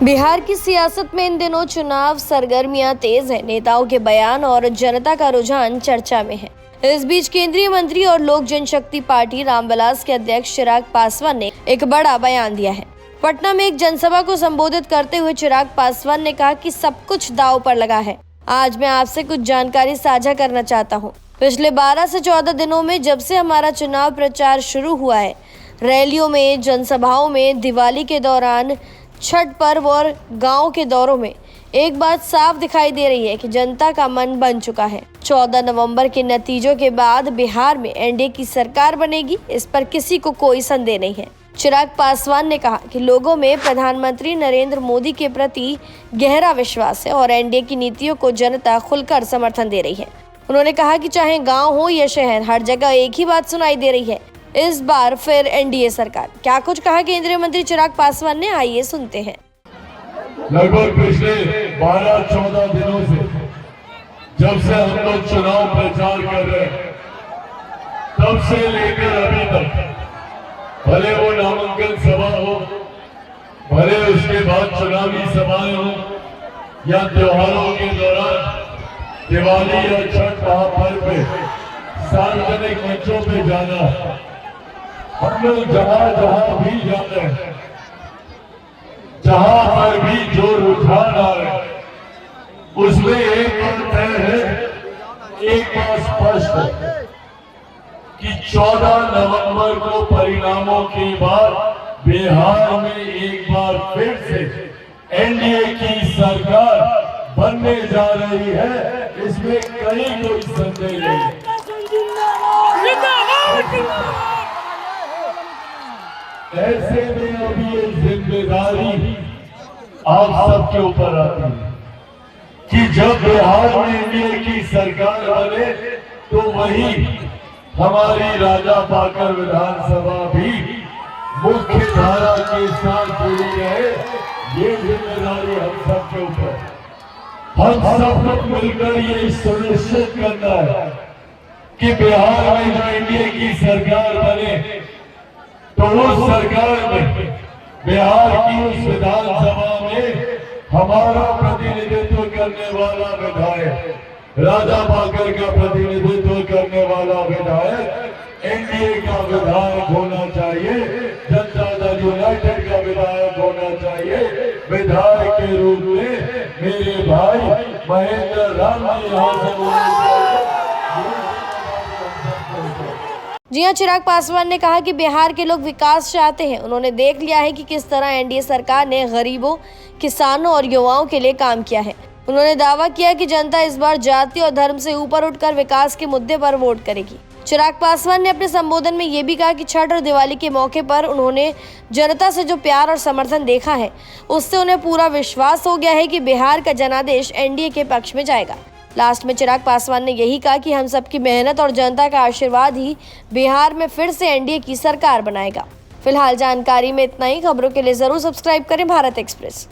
बिहार की सियासत में इन दिनों चुनाव सरगर्मियां तेज है। नेताओं के बयान और जनता का रुझान चर्चा में है। इस बीच केंद्रीय मंत्री और लोक जनशक्ति पार्टी रामविलास के अध्यक्ष चिराग पासवान ने एक बड़ा बयान दिया है। पटना में एक जनसभा को संबोधित करते हुए चिराग पासवान ने कहा कि सब कुछ दांव पर लगा है। आज मैं आपसे कुछ जानकारी साझा करना चाहता हूँ। पिछले 12 से 14 दिनों में जब से हमारा चुनाव प्रचार शुरू हुआ है, रैलियों में, जनसभाओं में, दिवाली के दौरान, छठ पर्व और गांव के दौरों में एक बात साफ दिखाई दे रही है कि जनता का मन बन चुका है। 14 नवंबर के नतीजों के बाद बिहार में एनडीए की सरकार बनेगी, इस पर किसी को कोई संदेह नहीं है। चिराग पासवान ने कहा कि लोगों में प्रधानमंत्री नरेंद्र मोदी के प्रति गहरा विश्वास है और एनडीए की नीतियों को जनता खुलकर समर्थन दे रही है। उन्होंने कहा कि चाहे गाँव हो या शहर, हर जगह एक ही बात सुनाई दे रही है, इस बार फिर एनडीए सरकार। क्या कुछ कहा केंद्रीय मंत्री चिराग पासवान ने, आइए सुनते हैं। लगभग पिछले 12-14 दिनों से जब से हम लोग चुनाव प्रचार कर रहे हैं, तब से लेकर अभी तक, भले वो नामांकन सभा हो, भले उसके बाद चुनावी सभाएं हो, या त्योहारों के दौरान दिवाली या छठ महापर्व पे सार्वजनिक मंचों पे जाना, हम लोग जहां भी जाते हैं, जहां पर भी जो रुझान आ रहे हैं, उसमें एक बात तय है, एक बात स्पष्ट है कि 14 नवंबर को परिणामों के बाद बिहार में एक बार फिर से एनडीए की सरकार बनने जा रही है। इसमें कहीं कोई संदेह नहीं। ऐसे में अभी ये जिम्मेदारी आप सबके ऊपर आती है कि जब बिहार में एनडीए की सरकार बने तो वही हमारी राजा पाकर विधानसभा भी मुख्य धारा के साथ जुड़ी रहे। ये जिम्मेदारी हम सबके ऊपर, हम सब मिलकर ये सुनिश्चित करना है कि बिहार में जो एनडीए की सरकार बने तो उस सरकार में, बिहार की उस विधानसभा में हमारा प्रतिनिधित्व करने वाला विधायक, राजा पाकर का प्रतिनिधित्व करने वाला विधायक एनडीए का विधायक होना चाहिए, जनता दल यूनाइटेड का विधायक होना चाहिए। विधायक के रूप में मेरे भाई महेंद्र राम जी यहाँ से जी हां, चिराग पासवान ने कहा कि बिहार के लोग विकास चाहते हैं। उन्होंने देख लिया है कि किस तरह एनडीए सरकार ने गरीबों, किसानों और युवाओं के लिए काम किया है। उन्होंने दावा किया कि जनता इस बार जाति और धर्म से ऊपर उठकर विकास के मुद्दे पर वोट करेगी। चिराग पासवान ने अपने संबोधन में ये भी कहा कि छठ और दिवाली के मौके पर उन्होंने जनता से जो प्यार और समर्थन देखा है, उससे उन्हें पूरा विश्वास हो गया है कि बिहार का जनादेश एनडीए के पक्ष में जाएगा। लास्ट में चिराग पासवान ने यही कहा कि हम सबकी मेहनत और जनता का आशीर्वाद ही बिहार में फिर से एनडीए की सरकार बनाएगा। फिलहाल जानकारी में इतना ही। खबरों के लिए जरूर सब्सक्राइब करें भारत एक्सप्रेस।